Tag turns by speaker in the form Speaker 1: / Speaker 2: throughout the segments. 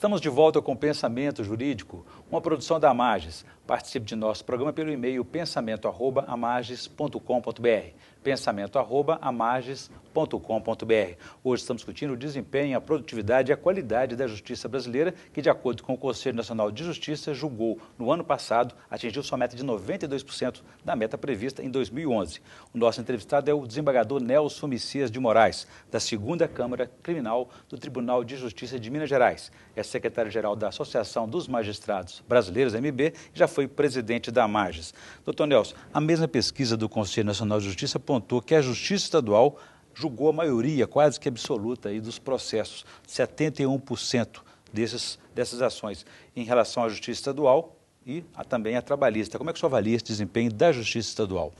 Speaker 1: Estamos de volta com Pensamento Jurídico, uma produção da Amages. Participe de nosso programa pelo e-mail pensamento@amages.com.br. pensamento@amages.com.br. Hoje estamos discutindo o desempenho, a produtividade e a qualidade da justiça brasileira, que, de acordo com o Conselho Nacional de Justiça, julgou, no ano passado, atingiu sua meta de 92% da meta prevista em 2011. O nosso entrevistado é o desembargador Nelson Messias de Moraes, da 2ª Câmara Criminal do Tribunal de Justiça de Minas Gerais. É secretário-geral da Associação dos Magistrados Brasileiros, MB, e já foi presidente da Amages. Doutor Nelson, a mesma pesquisa do Conselho Nacional de Justiça apontou que a Justiça Estadual julgou a maioria, quase que absoluta, aí, dos processos, 71% dessas ações em relação à Justiça Estadual e também à trabalhista. Como é que o senhor avalia esse desempenho da Justiça Estadual?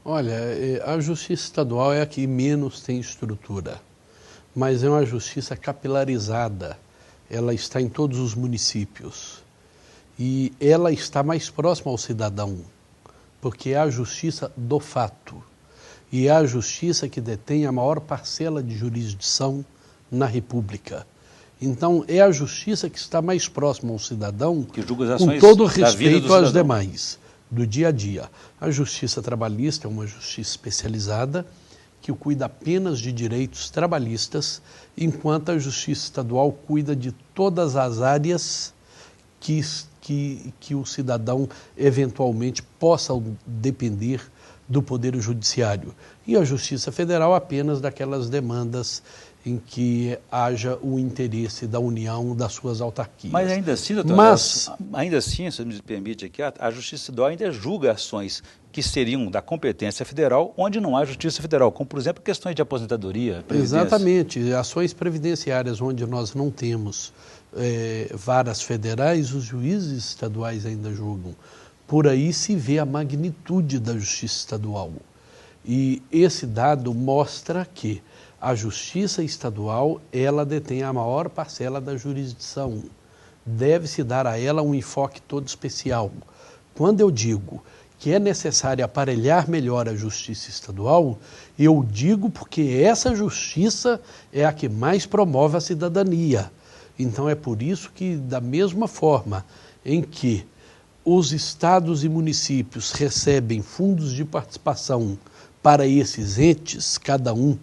Speaker 2: Olha, a Justiça Estadual é a que menos tem estrutura, mas é uma justiça capilarizada. Ela está em todos os municípios e ela está mais próxima ao cidadão, porque é a justiça do fato. E é a justiça que detém a maior parcela de jurisdição na República. Então, é a justiça que está mais próxima ao cidadão, que julga as ações, com todo respeito às demais, do dia a dia. A justiça trabalhista é uma justiça especializada, que cuida apenas de direitos trabalhistas, enquanto a justiça estadual cuida de todas as áreas que o cidadão eventualmente possa depender do Poder Judiciário. E a Justiça Federal apenas daquelas demandas em que haja o interesse da União, das suas autarquias.
Speaker 1: Mas ainda assim, doutor, ainda assim, se me permite aqui, a Justiça Estadual ainda julga ações que seriam da competência federal, onde não há Justiça Federal, como, por exemplo, questões de aposentadoria, previdência.
Speaker 2: Exatamente. Ações previdenciárias onde nós não temos varas federais, os juízes estaduais ainda julgam. Por aí se vê a magnitude da Justiça Estadual. E esse dado mostra que a Justiça Estadual, ela detém a maior parcela da jurisdição. Deve-se dar a ela um enfoque todo especial. Quando eu digo que é necessário aparelhar melhor a Justiça Estadual, eu digo porque essa justiça é a que mais promove a cidadania. Então é por isso que, da mesma forma em que os estados e municípios recebem fundos de participação para esses entes, cada um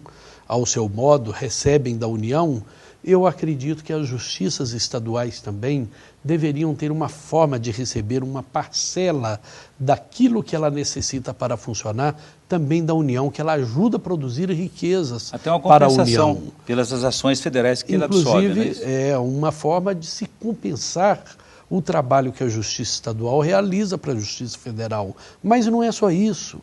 Speaker 2: ao seu modo, recebem da União, eu acredito que as justiças estaduais também deveriam ter uma forma de receber uma parcela daquilo que ela necessita para funcionar, também da União, que ela ajuda a produzir riquezas para a União.
Speaker 1: Pelas ações federais que ela absorve, não é isso?
Speaker 2: É uma forma de se compensar o trabalho que a Justiça Estadual realiza para a Justiça Federal. Mas não é só isso,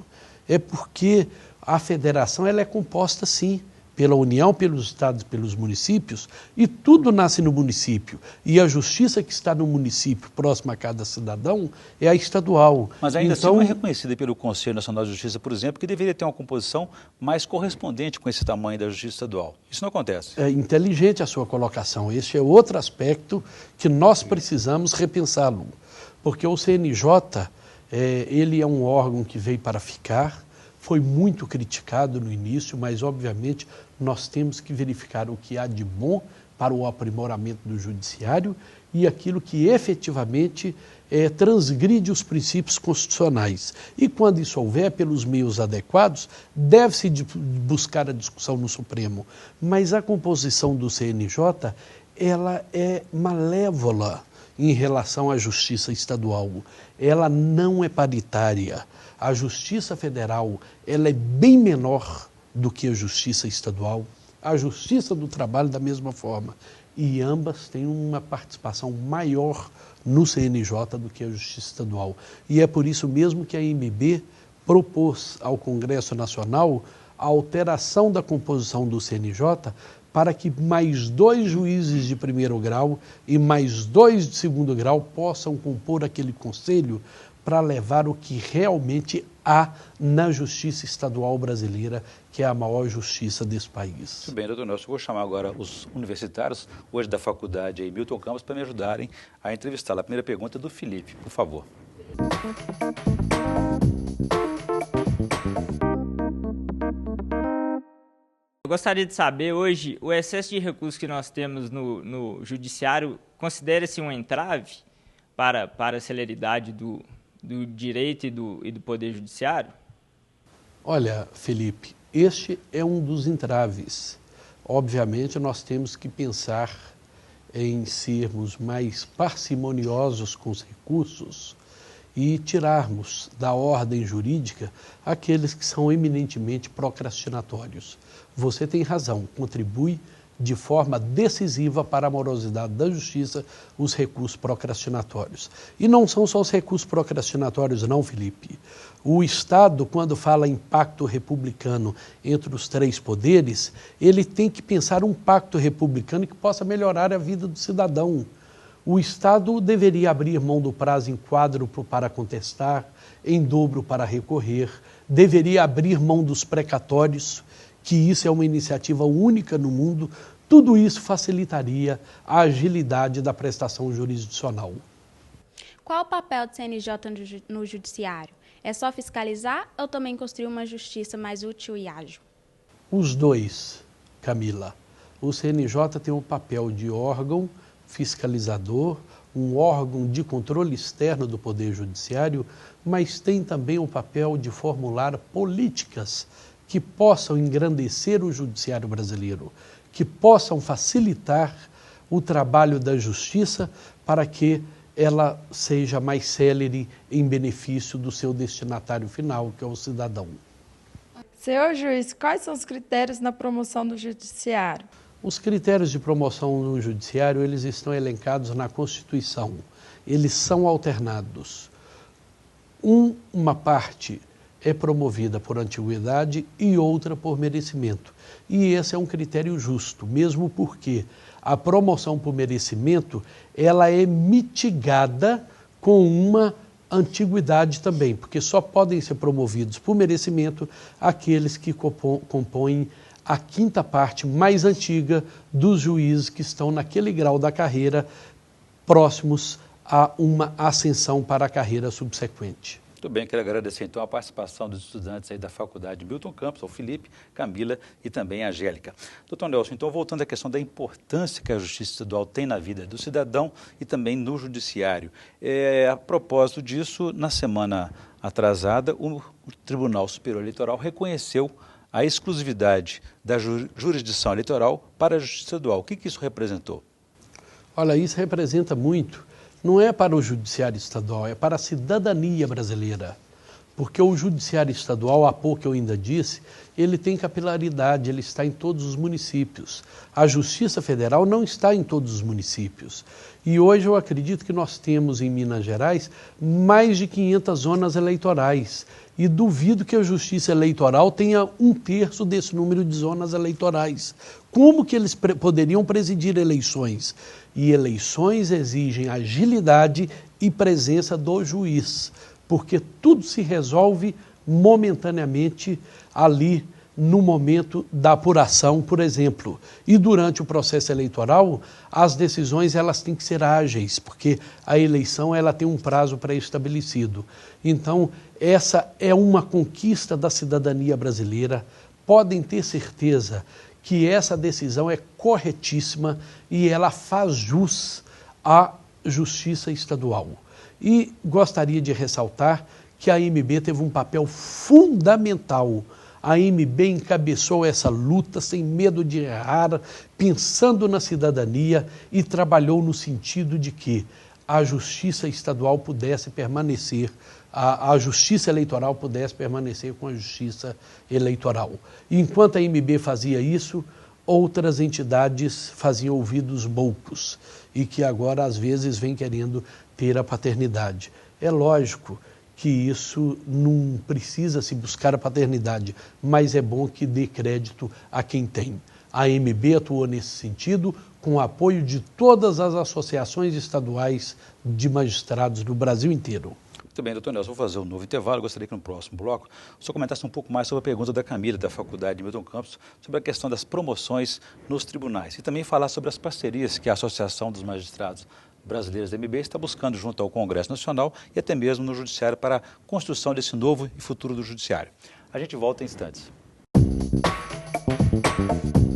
Speaker 2: é porque a federação ela é composta, sim, pela União, pelos estados, pelos municípios, e tudo nasce no município. E a justiça que está no município, próxima a cada cidadão, é a estadual.
Speaker 1: Mas ainda assim não é reconhecida pelo Conselho Nacional de Justiça, por exemplo, que deveria ter uma composição mais correspondente com esse tamanho da Justiça Estadual. Isso não acontece.
Speaker 2: É inteligente a sua colocação. Este é outro aspecto que nós precisamos repensá-lo. Porque o CNJ, ele é um órgão que veio para ficar, foi muito criticado no início, mas, obviamente, nós temos que verificar o que há de bom para o aprimoramento do judiciário e aquilo que efetivamente transgride os princípios constitucionais. E quando isso houver, pelos meios adequados, deve-se buscar a discussão no Supremo. Mas a composição do CNJ, ela é malévola em relação à Justiça Estadual. Ela não é paritária. A Justiça Federal, ela é bem menor do que a Justiça Estadual, a Justiça do Trabalho da mesma forma, e ambas têm uma participação maior no CNJ do que a Justiça Estadual. E é por isso mesmo que a MB propôs ao Congresso Nacional a alteração da composição do CNJ para que mais 2 juízes de primeiro grau e mais 2 de segundo grau possam compor aquele conselho para levar o que realmente há na Justiça Estadual brasileira, que é a maior justiça desse país.
Speaker 1: Muito bem, doutor Nelson, eu vou chamar agora os universitários, hoje da faculdade aí, Milton Campos, para me ajudarem a entrevistá-la. A primeira pergunta é do Felipe, por favor.
Speaker 3: Eu gostaria de saber, hoje, o excesso de recursos que nós temos no judiciário considera-se um entrave para a celeridade do direito e do poder judiciário?
Speaker 2: Olha, Felipe, este é um dos entraves. Obviamente, nós temos que pensar em sermos mais parcimoniosos com os recursos e tirarmos da ordem jurídica aqueles que são eminentemente procrastinatórios. Você tem razão, contribui de forma decisiva para a morosidade da justiça os recursos procrastinatórios. E não são só os recursos procrastinatórios não, Felipe. O Estado, quando fala em pacto republicano entre os três poderes, ele tem que pensar um pacto republicano que possa melhorar a vida do cidadão. O Estado deveria abrir mão do prazo em quádruplo para contestar, em dobro para recorrer, deveria abrir mão dos precatórios, que isso é uma iniciativa única no mundo. Tudo isso facilitaria a agilidade da prestação jurisdicional.
Speaker 4: Qual o papel do CNJ no judiciário? É só fiscalizar ou também construir uma justiça mais útil e ágil?
Speaker 2: Os dois, Camila. O CNJ tem um papel de órgão fiscalizador, um órgão de controle externo do Poder Judiciário, mas tem também o papel de formular políticas que possam engrandecer o judiciário brasileiro, que possam facilitar o trabalho da justiça para que ela seja mais célere em benefício do seu destinatário final, que é o cidadão.
Speaker 5: Senhor juiz, quais são os critérios na promoção do judiciário?
Speaker 2: Os critérios de promoção no judiciário, eles estão elencados na Constituição. Eles são alternados. Uma parte é promovida por antiguidade e outra por merecimento. E esse é um critério justo, mesmo porque a promoção por merecimento, ela é mitigada com uma antiguidade também, porque só podem ser promovidos por merecimento aqueles que compõem a quinta parte mais antiga dos juízes que estão naquele grau da carreira próximos a uma ascensão para a carreira subsequente.
Speaker 1: Muito bem, quero agradecer então a participação dos estudantes aí da Faculdade Milton Campos, o Felipe, Camila e também a Angélica. Doutor Nelson, então voltando à questão da importância que a Justiça Estadual tem na vida do cidadão e também no Judiciário. A propósito disso, na semana atrasada, o Tribunal Superior Eleitoral reconheceu a exclusividade da jurisdição eleitoral para a Justiça Estadual. O que isso representou?
Speaker 2: Olha, isso representa muito. Não é para o judiciário estadual, é para a cidadania brasileira. Porque o judiciário estadual, há pouco eu ainda disse, ele tem capilaridade, ele está em todos os municípios. A Justiça Federal não está em todos os municípios. E hoje eu acredito que nós temos em Minas Gerais mais de 500 zonas eleitorais. E duvido que a Justiça Eleitoral tenha 1/3 desse número de zonas eleitorais. Como que eles poderiam presidir eleições? E eleições exigem agilidade e presença do juiz, porque tudo se resolve momentaneamente ali no momento da apuração, por exemplo. E durante o processo eleitoral, as decisões elas têm que ser ágeis, porque a eleição ela tem um prazo pré-estabelecido. Então, essa é uma conquista da cidadania brasileira. Podem ter certeza que essa decisão é corretíssima e ela faz jus à Justiça Estadual. E gostaria de ressaltar que a AMB teve um papel fundamental. A AMB encabeçou essa luta sem medo de errar, pensando na cidadania e trabalhou no sentido de que a Justiça Estadual pudesse permanecer, a Justiça Eleitoral pudesse permanecer com a Justiça Eleitoral. E enquanto a AMB fazia isso, outras entidades faziam ouvidos moucos e que agora às vezes vêm querendo ter a paternidade. É lógico que isso não precisa se buscar a paternidade, mas é bom que dê crédito a quem tem. A AMB atuou nesse sentido com o apoio de todas as associações estaduais de magistrados do Brasil inteiro.
Speaker 1: Muito bem, doutor Nelson, vou fazer um novo intervalo. Gostaria que no próximo bloco o senhor comentasse um pouco mais sobre a pergunta da Camila, da Faculdade de Milton Campos, sobre a questão das promoções nos tribunais e também falar sobre as parcerias que a Associação dos Magistrados Brasileiros da AMB está buscando junto ao Congresso Nacional e até mesmo no Judiciário para a construção desse novo e futuro do Judiciário. A gente volta em instantes.
Speaker 6: Música